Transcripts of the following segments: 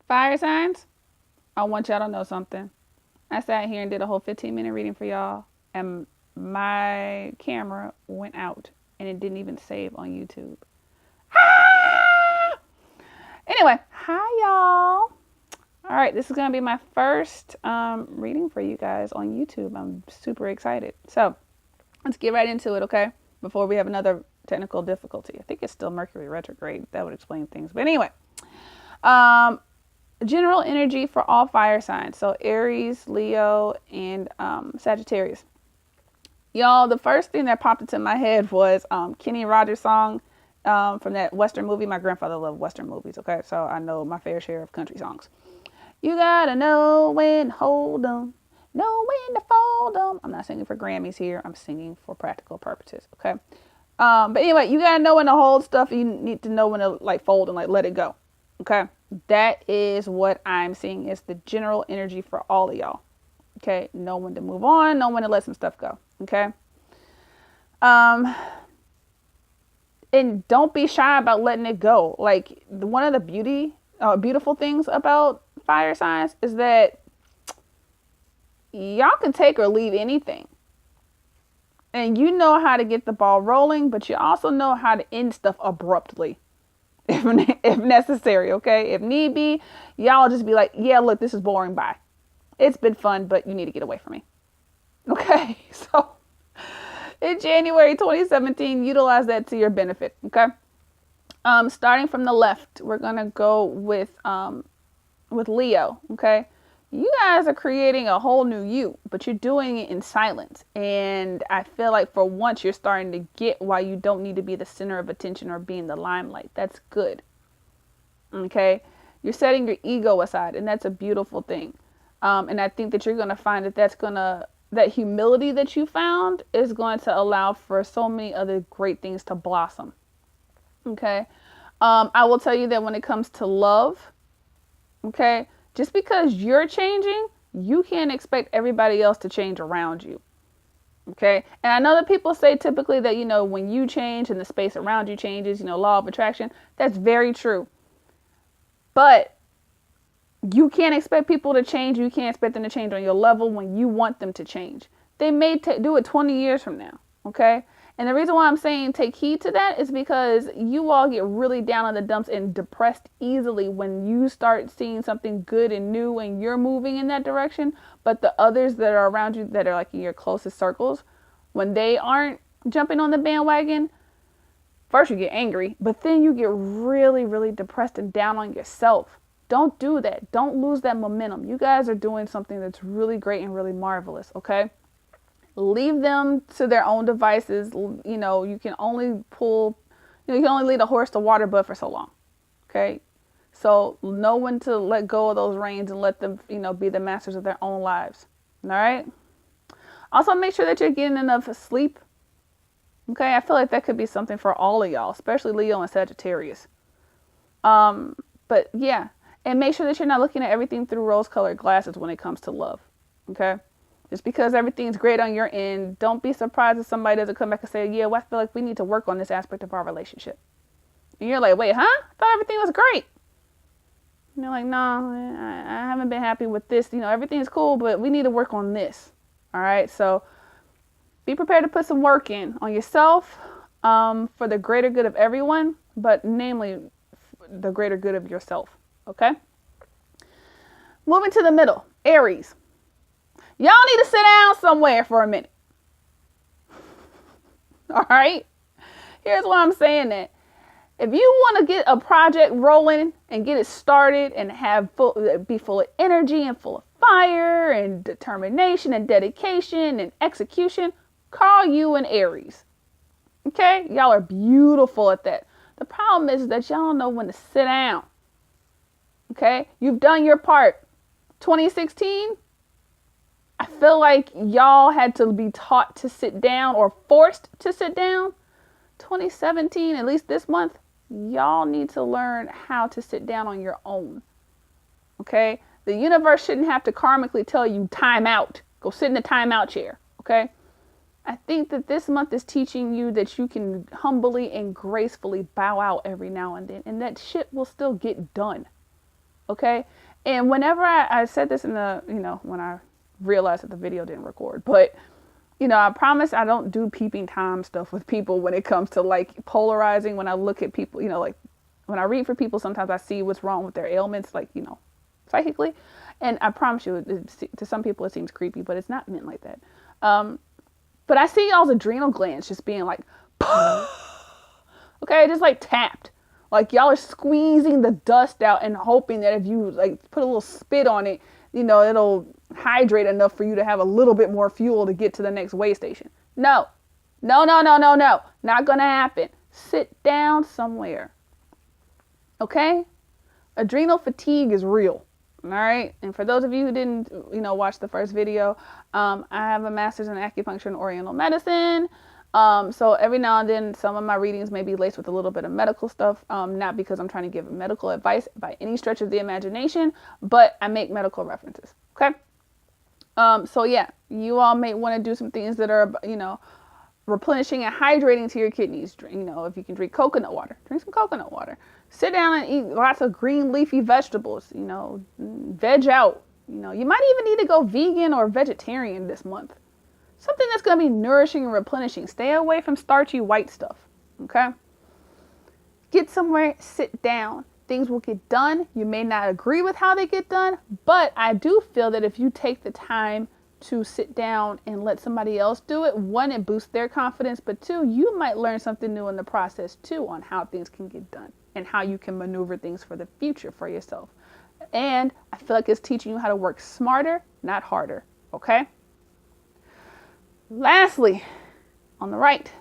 Fire signs, I want y'all to know something. I sat here and did a whole 15-minute reading for y'all, and my camera went out and it didn't even save on YouTube. Ah! Anyway, hi y'all. All right, this is going to be my first reading for you guys on YouTube. I'm super excited. So let's get right into it, okay? Before we have another technical difficulty. I think it's still Mercury retrograde. That would explain things. But anyway, um, general energy for all fire signs. So Aries, Leo, and Sagittarius. Y'all, the first thing that popped into my head was Kenny Rogers' song from that Western movie. My grandfather loved Western movies, okay? So I know my fair share of country songs. You gotta know when to hold 'em, know when to fold 'em. I'm not singing for Grammys here. I'm singing for practical purposes, okay? But anyway, you gotta know when to hold stuff. You need to know when to like fold and like let it go, okay? That is what I'm seeing is the general energy for all of y'all, okay? Know when to move on, know when to let some stuff go, okay? And don't be shy about letting it go. Like one of the beautiful things about fire signs is that y'all can take or leave anything. And you know how to get the ball rolling, but you also know how to end stuff abruptly if necessary, okay? If need be, y'all just be like, yeah, look, this is boring, bye. It's been fun, but you need to get away from me. Okay? So in January 2017, utilize that to your benefit, okay? Starting from the left, we're going to go with Leo, okay? You guys are creating a whole new you, but you're doing it in silence. And I feel like for once you're starting to get why you don't need to be the center of attention or be in the limelight. That's good. Okay? You're setting your ego aside, and that's a beautiful thing. And I think that you're going to find that humility that you found is going to allow for so many other great things to blossom. Okay? I will tell you that when it comes to love, okay, just because you're changing, you can't expect everybody else to change around you. Okay. And I know that people say typically that, when you change and the space around you changes, law of attraction. That's very true. But you can't expect people to change. You can't expect them to change on your level when you want them to change. They may do it 20 years from now. Okay. And the reason why I'm saying take heed to that is because you all get really down in the dumps and depressed easily when you start seeing something good and new and you're moving in that direction. But the others that are around you that are like in your closest circles, when they aren't jumping on the bandwagon, first you get angry, but then you get really, really depressed and down on yourself. Don't do that. Don't lose that momentum. You guys are doing something that's really great and really marvelous, okay? Leave them to their own devices. You can only lead a horse to water but for so long. Okay. So know when to let go of those reins and let them, be the masters of their own lives. All right. Also make sure that you're getting enough sleep. Okay. I feel like that could be something for all of y'all, especially Leo and Sagittarius. But yeah. And make sure that you're not looking at everything through rose-colored glasses when it comes to love. Okay. Just because everything's great on your end, don't be surprised if somebody doesn't come back and say, yeah, well, I feel like we need to work on this aspect of our relationship. And you're like, wait, huh? I thought everything was great. And you're like, no, I haven't been happy with this. Everything's cool, but we need to work on this. All right. So be prepared to put some work in on yourself for the greater good of everyone, but namely the greater good of yourself. Okay. Moving to the middle, Aries. Y'all need to sit down somewhere for a minute. All right. Here's why I'm saying that. If you want to get a project rolling and get it started and be full of energy and full of fire and determination and dedication and execution, call you an Aries. Okay. Y'all are beautiful at that. The problem is that y'all don't know when to sit down. Okay. You've done your part. 2016. I feel like y'all had to be taught to sit down or forced to sit down. 2017, at least this month, y'all need to learn how to sit down on your own. Okay? The universe shouldn't have to karmically tell you time out. Go sit in the timeout chair. Okay? I think that this month is teaching you that you can humbly and gracefully bow out every now and then, and that shit will still get done. Okay. And whenever I said this in the, when I realized that the video didn't record, but I promise I don't do peeping Tom stuff with people when it comes to like polarizing. When I look at people, like when I read for people, sometimes I see what's wrong with their ailments, like, psychically. And I promise you, to some people it seems creepy, but it's not meant like that. But I see y'all's adrenal glands just being like, okay, just like tapped. Like y'all are squeezing the dust out and hoping that if you like put a little spit on it, it'll hydrate enough for you to have a little bit more fuel to get to the next way station. No, no, no, no, no, no. Not gonna happen. Sit down somewhere. Okay? Adrenal fatigue is real. All right. And for those of you who didn't, watch the first video, I have a master's in acupuncture and oriental medicine. So every now and then, some of my readings may be laced with a little bit of medical stuff, not because I'm trying to give medical advice by any stretch of the imagination, but I make medical references. Okay. So yeah, you all may want to do some things that are, replenishing and hydrating to your kidneys. If you can drink coconut water, drink some coconut water. Sit down and eat lots of green leafy vegetables, veg out. You might even need to go vegan or vegetarian this month. Something that's going to be nourishing and replenishing. Stay away from starchy white stuff, okay? Get somewhere, sit down. Things will get done. You may not agree with how they get done, but I do feel that if you take the time to sit down and let somebody else do it, one, it boosts their confidence, but two, you might learn something new in the process too on how things can get done and how you can maneuver things for the future for yourself. And I feel like it's teaching you how to work smarter, not harder, okay? Lastly, on the right,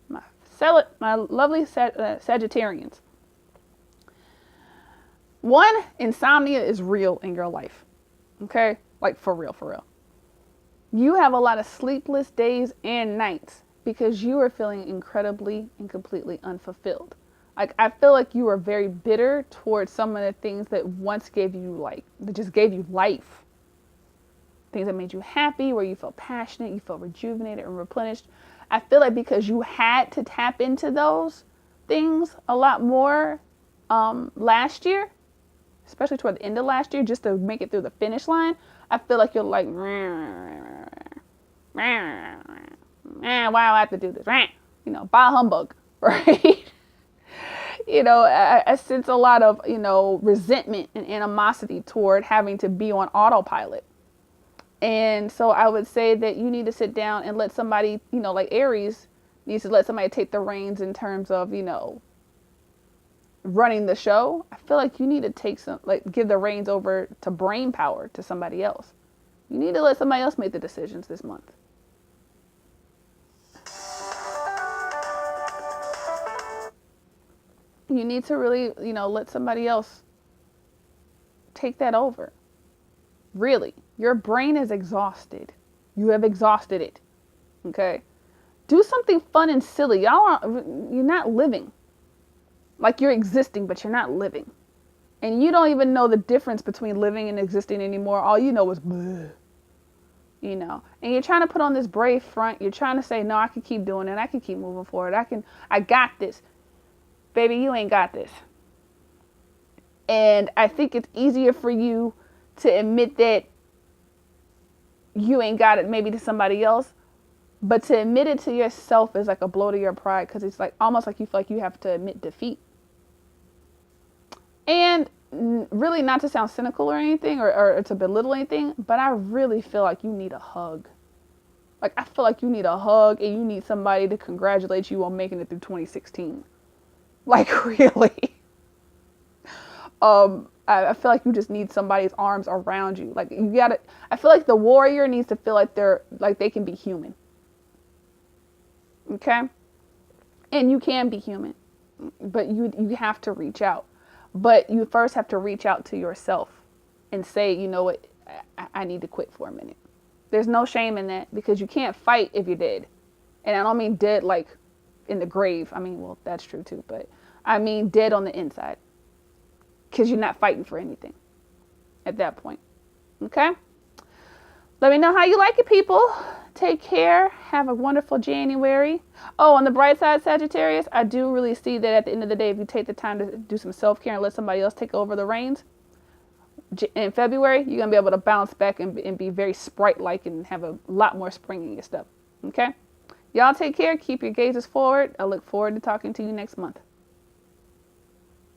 my lovely Sagittarians. One, insomnia is real in your life. Okay? Like for real, for real. You have a lot of sleepless days and nights because you are feeling incredibly and completely unfulfilled. Like I feel like you are very bitter towards some of the things that once gave you that just gave you life. Things that made you happy, where you felt passionate, you felt rejuvenated and replenished. I feel like because you had to tap into those things a lot more last year, especially toward the end of last year, just to make it through the finish line, I feel like you're like, man, why do I have to do this? Bah humbug, right? I sense a lot of, resentment and animosity toward having to be on autopilot. And so I would say that you need to sit down and let somebody, like Aries needs to let somebody take the reins in terms of, running the show. I feel like you need to give the reins over to brain power to somebody else. You need to let somebody else make the decisions this month. You need to really, let somebody else take that over. Really, your brain is exhausted. You have exhausted it. Okay? Do something fun and silly. You're not living. Like you're existing, but you're not living. And you don't even know the difference between living and existing anymore. All you know is bleh. And you're trying to put on this brave front. You're trying to say, no, I can keep doing it. I can keep moving forward. I got this. Baby, you ain't got this. And I think it's easier for you to admit that you ain't got it maybe to somebody else, but to admit it to yourself is like a blow to your pride because it's like almost like you feel like you have to admit defeat. And really not to sound cynical or anything or to belittle anything, but I really feel like you need a hug. Like I feel like you need a hug and you need somebody to congratulate you on making it through 2016. Like really. I feel like you just need somebody's arms around you. Like I feel like the warrior needs to feel like they can be human. Okay? And you can be human, but you have to reach out. But you first have to reach out to yourself and say, you know what, I need to quit for a minute. There's no shame in that because you can't fight if you're dead. And I don't mean dead like in the grave. I mean, well, that's true too, but I mean dead on the inside. Because you're not fighting for anything at that point. Okay? Let me know how you like it, people. Take care. Have a wonderful January. Oh, on the bright side, Sagittarius, I do really see that at the end of the day, if you take the time to do some self-care and let somebody else take over the reins, in February, you're going to be able to bounce back and be very sprite-like and have a lot more spring in your step. Okay? Y'all take care. Keep your gazes forward. I look forward to talking to you next month.